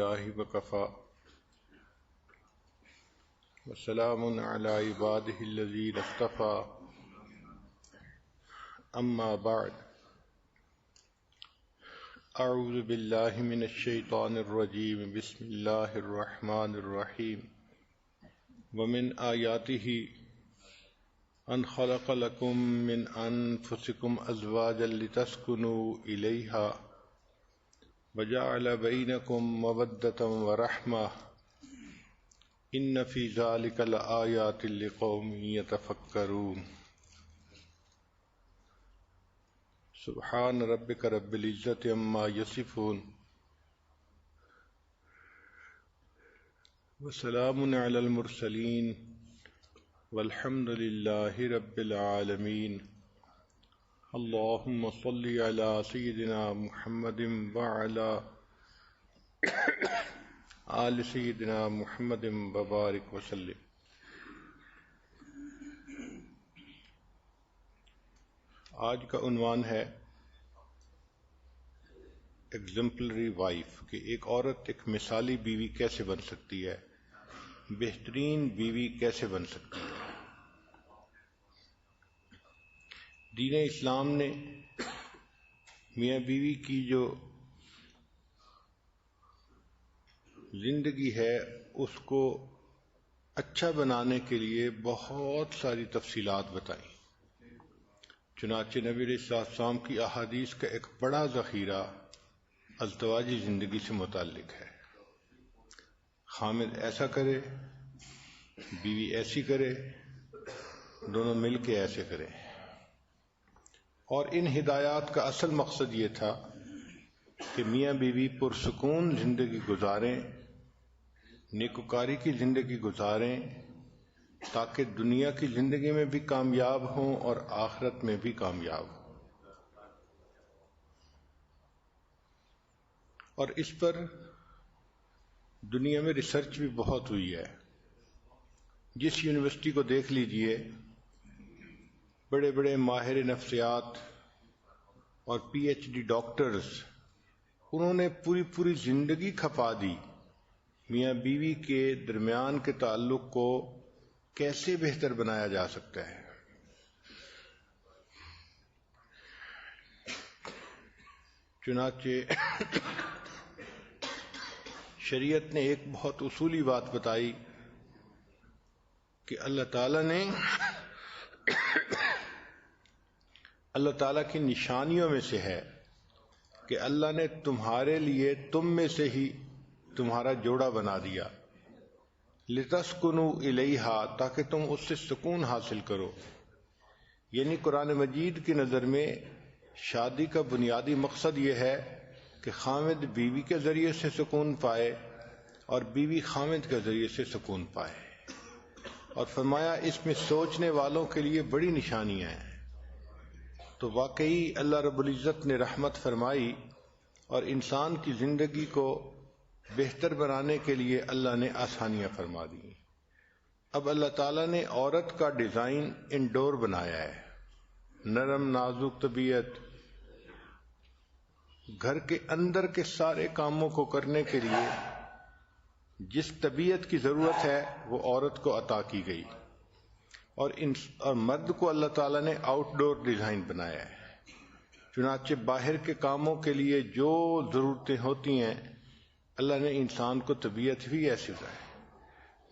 لله وكفى وسلام على عباده الذين اصطفى أما بعد أعوذ بالله من الشيطان الرجيم بسم الله الرحمن الرحيم ومن آياته أن خلق لكم من أنفسكم أزواجا لتسكنوا إليها وجعل بينكم مودة ورحمة إن في ذلك لآيات لقوم يتفكرون سبحان ربك رب العزة عما يصفون وسلام على المرسلين والحمد لله رب العالمين اللهم صل على سيدنا محمد وعلى آل سيدنا محمد وبارك وسلم۔ آج کا عنوان ہے ایگزمپلری وائف، کہ ایک عورت ایک مثالی بیوی کیسے بن سکتی ہے، بہترین بیوی کیسے بن سکتی ہے۔ دین اسلام نے میاں بیوی کی جو زندگی ہے اس کو اچھا بنانے کے لیے بہت ساری تفصیلات بتائیں۔ چنانچہ نبی علیہ السلام کی احادیث کا ایک بڑا ذخیرہ ازدواجی زندگی سے متعلق ہے۔ خامد ایسا کرے، بیوی ایسی کرے، دونوں مل کے ایسے کریں۔ اور ان ہدایات کا اصل مقصد یہ تھا کہ میاں بیوی پرسکون زندگی گزاریں، نیکوکاری کی زندگی گزاریں، تاکہ دنیا کی زندگی میں بھی کامیاب ہوں اور آخرت میں بھی کامیاب ہوں۔ اور اس پر دنیا میں ریسرچ بھی بہت ہوئی ہے۔ جس یونیورسٹی کو دیکھ لیجئے، بڑے بڑے ماہر نفسیات اور پی ایچ ڈی ڈاکٹرز، انہوں نے پوری زندگی کھپا دی میاں بیوی کے درمیان کے تعلق کو کیسے بہتر بنایا جا سکتا ہے۔ چنانچہ شریعت نے ایک بہت اصولی بات بتائی کہ اللہ تعالیٰ کی نشانیوں میں سے ہے کہ اللہ نے تمہارے لیے تم میں سے ہی تمہارا جوڑا بنا دیا، لِتَسْكُنُوا إِلَيْهَا، تاکہ تم اس سے سکون حاصل کرو۔ یعنی قرآن مجید کی نظر میں شادی کا بنیادی مقصد یہ ہے کہ خامد بیوی کے ذریعے سے سکون پائے اور بیوی خامد کے ذریعے سے سکون پائے۔ اور فرمایا اس میں سوچنے والوں کے لیے بڑی نشانیاں ہیں۔ تو واقعی اللہ رب العزت نے رحمت فرمائی اور انسان کی زندگی کو بہتر بنانے کے لیے اللہ نے آسانیاں فرما دی۔ اب اللہ تعالیٰ نے عورت کا ڈیزائن انڈور بنایا ہے، نرم نازک طبیعت، گھر کے اندر کے سارے کاموں کو کرنے کے لیے جس طبیعت کی ضرورت ہے وہ عورت کو عطا کی گئی، اور مرد کو اللہ تعالیٰ نے آؤٹ ڈور ڈیزائن بنایا ہے۔ چنانچہ باہر کے کاموں کے لیے جو ضرورتیں ہوتی ہیں اللہ نے انسان کو طبیعت بھی ایسی بنائی،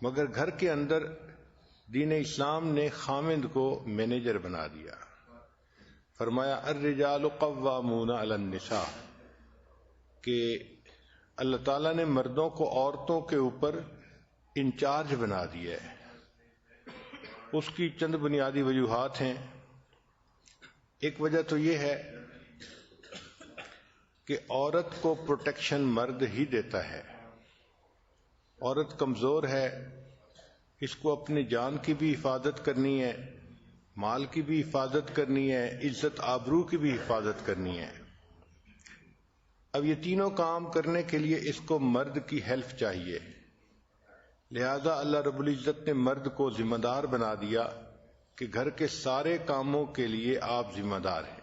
مگر گھر کے اندر دین اسلام نے خامند کو مینیجر بنا دیا۔ فرمایا الرجال قوامون علی النساء، کہ اللہ تعالیٰ نے مردوں کو عورتوں کے اوپر انچارج بنا دیا ہے۔ اس کی چند بنیادی وجوہات ہیں۔ ایک وجہ تو یہ ہے کہ عورت کو پروٹیکشن مرد ہی دیتا ہے۔ عورت کمزور ہے، اس کو اپنی جان کی بھی حفاظت کرنی ہے، مال کی بھی حفاظت کرنی ہے، عزت آبرو کی بھی حفاظت کرنی ہے۔ اب یہ تینوں کام کرنے کے لیے اس کو مرد کی ہیلپ چاہیے، لہذا اللہ رب العزت نے مرد کو ذمہ دار بنا دیا کہ گھر کے سارے کاموں کے لیے آپ ذمہ دار ہیں۔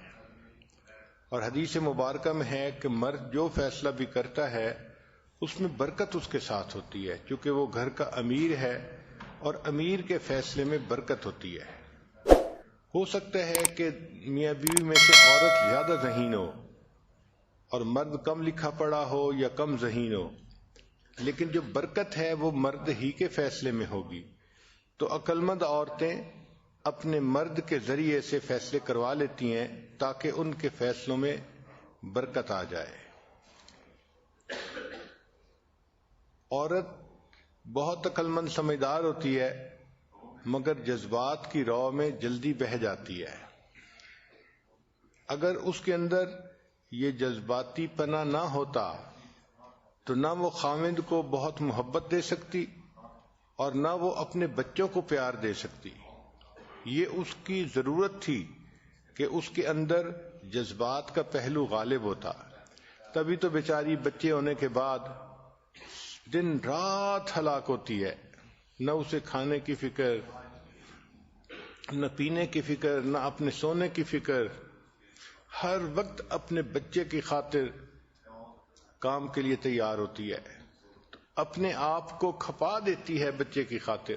اور حدیث مبارکہ میں ہے کہ مرد جو فیصلہ بھی کرتا ہے اس میں برکت اس کے ساتھ ہوتی ہے، چونکہ وہ گھر کا امیر ہے اور امیر کے فیصلے میں برکت ہوتی ہے۔ ہو سکتا ہے کہ میاں بیوی میں سے عورت زیادہ ذہین ہو اور مرد کم لکھا پڑھا ہو یا کم ذہین ہو، لیکن جو برکت ہے وہ مرد ہی کے فیصلے میں ہوگی۔ تو عقل مند عورتیں اپنے مرد کے ذریعے سے فیصلے کروا لیتی ہیں تاکہ ان کے فیصلوں میں برکت آ جائے۔ عورت بہت عقل مند سمجھدار ہوتی ہے، مگر جذبات کی رو میں جلدی بہہ جاتی ہے۔ اگر اس کے اندر یہ جذباتی پنا نہ ہوتا تو نہ وہ خاوند کو بہت محبت دے سکتی اور نہ وہ اپنے بچوں کو پیار دے سکتی۔ یہ اس کی ضرورت تھی کہ اس کے اندر جذبات کا پہلو غالب ہوتا، تبھی تو بیچاری بچے ہونے کے بعد دن رات ہلاک ہوتی ہے، نہ اسے کھانے کی فکر، نہ پینے کی فکر، نہ اپنے سونے کی فکر، ہر وقت اپنے بچے کی خاطر کام کے لیے تیار ہوتی ہے، اپنے آپ کو کھپا دیتی ہے بچے کی خاطر،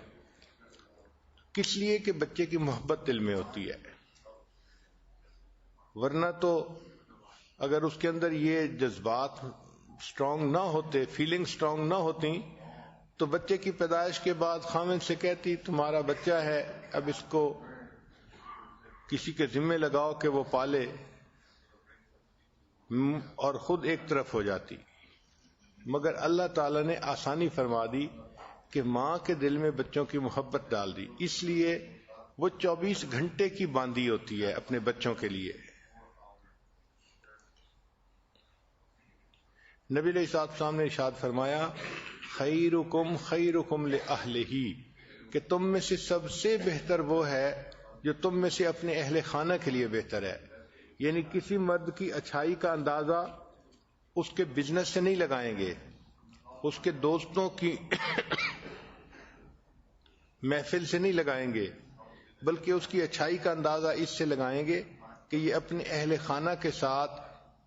کس لیے کہ بچے کی محبت دل میں ہوتی ہے۔ ورنہ تو اگر اس کے اندر یہ جذبات سٹرونگ نہ ہوتے، فیلنگ سٹرونگ نہ ہوتی، تو بچے کی پیدائش کے بعد خاوند سے کہتی تمہارا بچہ ہے، اب اس کو کسی کے ذمہ لگاؤ کہ وہ پالے، اور خود ایک طرف ہو جاتی۔ مگر اللہ تعالی نے آسانی فرما دی کہ ماں کے دل میں بچوں کی محبت ڈال دی، اس لیے وہ 24 گھنٹے کی باندھی ہوتی ہے اپنے بچوں کے لیے۔ نبی علیہ السلام نے ارشاد فرمایا خیرکم خیرکم لأہلہ، کہ تم میں سے سب سے بہتر وہ ہے جو تم میں سے اپنے اہل خانہ کے لیے بہتر ہے۔ یعنی کسی مرد کی اچھائی کا اندازہ اس کے بزنس سے نہیں لگائیں گے، اس کے دوستوں کی محفل سے نہیں لگائیں گے، بلکہ اس کی اچھائی کا اندازہ اس سے لگائیں گے کہ یہ اپنے اہل خانہ کے ساتھ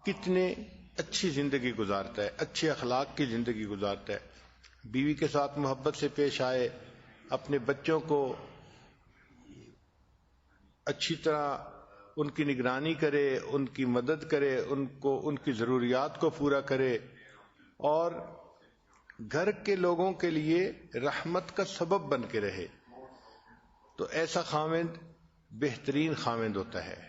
کتنے اچھی زندگی گزارتا ہے، اچھے اخلاق کی زندگی گزارتا ہے، بیوی کے ساتھ محبت سے پیش آئے، اپنے بچوں کو اچھی طرح ان کی نگرانی کرے، ان کی مدد کرے، ان کی ضروریات کو پورا کرے، اور گھر کے لوگوں کے لیے رحمت کا سبب بن کے رہے، تو ایسا خاوند بہترین خاوند ہوتا ہے۔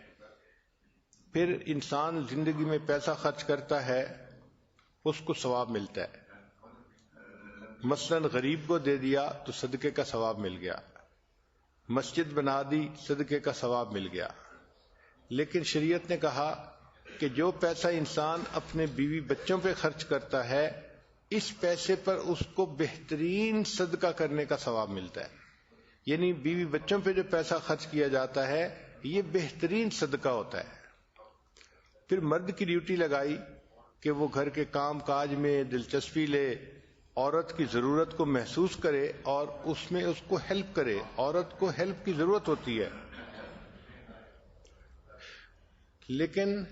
پھر انسان زندگی میں پیسہ خرچ کرتا ہے، اس کو ثواب ملتا ہے۔ مثلا غریب کو دے دیا تو صدقے کا ثواب مل گیا، مسجد بنا دی صدقے کا ثواب مل گیا۔ لیکن شریعت نے کہا کہ جو پیسہ انسان اپنے بیوی بچوں پہ خرچ کرتا ہے، اس پیسے پر اس کو بہترین صدقہ کرنے کا ثواب ملتا ہے۔ یعنی بیوی بچوں پہ جو پیسہ خرچ کیا جاتا ہے یہ بہترین صدقہ ہوتا ہے۔ پھر مرد کی ڈیوٹی لگائی کہ وہ گھر کے کام کاج میں دلچسپی لے، عورت کی ضرورت کو محسوس کرے اور اس میں اس کو ہیلپ کرے۔ عورت کو ہیلپ کی ضرورت ہوتی ہے، لیکن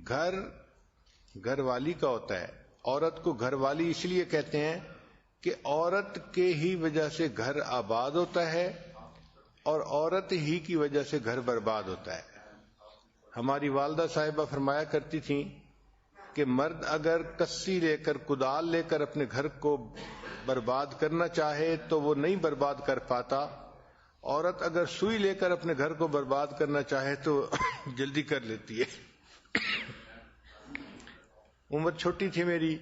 گھر والی کا ہوتا ہے۔ عورت کو گھر والی اس لیے کہتے ہیں کہ عورت کے ہی وجہ سے گھر آباد ہوتا ہے اور عورت ہی کی وجہ سے گھر برباد ہوتا ہے۔ ہماری والدہ صاحبہ فرمایا کرتی تھیں کہ مرد اگر کسی لے کر، کدال لے کر اپنے گھر کو برباد کرنا چاہے تو وہ نہیں برباد کر پاتا، عورت اگر سوئی لے کر اپنے گھر کو برباد کرنا چاہے تو جلدی کر لیتی ہے۔ عمر چھوٹی تھی میری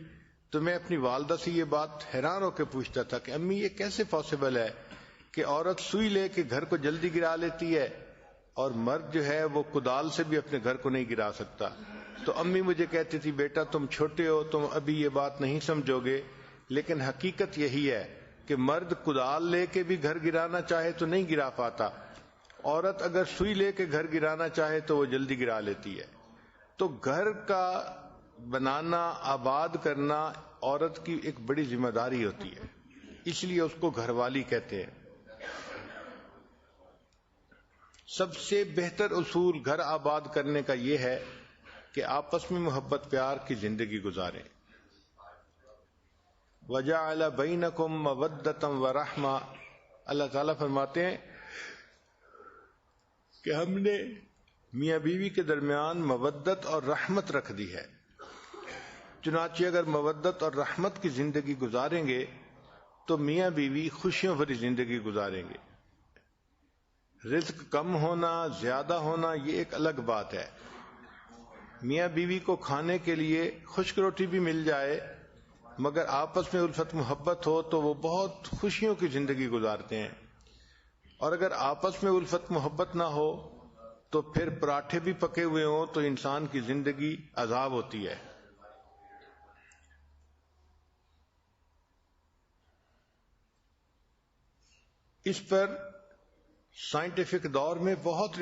تو میں اپنی والدہ سے یہ بات حیران ہو کے پوچھتا تھا کہ امی یہ کیسے پاسبل ہے کہ عورت سوئی لے کے گھر کو جلدی گرا لیتی ہے اور مرد جو ہے وہ کدال سے بھی اپنے گھر کو نہیں گرا سکتا؟ تو امی مجھے کہتی تھی بیٹا تم چھوٹے ہو، تم ابھی یہ بات نہیں سمجھو گے، لیکن حقیقت یہی ہے کہ مرد کدال لے کے بھی گھر گرانا چاہے تو نہیں گرا پاتا، عورت اگر سوئی لے کے گھر گرانا چاہے تو وہ جلدی گرا لیتی ہے۔ تو گھر کا بنانا، آباد کرنا عورت کی ایک بڑی ذمہ داری ہوتی ہے، اس لیے اس کو گھر والی کہتے ہیں۔ سب سے بہتر اصول گھر آباد کرنے کا یہ ہے کہ آپس میں محبت پیار کی زندگی گزاریں۔ وجعل بینکم مودۃ ورحمہ، اللہ تعالیٰ فرماتے ہیں کہ ہم نے میاں بیوی کے درمیان مودت اور رحمت رکھ دی ہے۔ چنانچہ اگر مودت اور رحمت کی زندگی گزاریں گے تو میاں بیوی خوشیوں بھری زندگی گزاریں گے۔ رزق کم ہونا زیادہ ہونا یہ ایک الگ بات ہے۔ میاں بیوی کو کھانے کے لیے خشک روٹی بھی مل جائے مگر آپس میں الفت محبت ہو تو وہ بہت خوشیوں کی زندگی گزارتے ہیں، اور اگر آپس میں الفت محبت نہ ہو تو پھر پراٹھے بھی پکے ہوئے ہوں تو انسان کی زندگی عذاب ہوتی ہے۔ اس پر سائنٹیفک دور میں بہت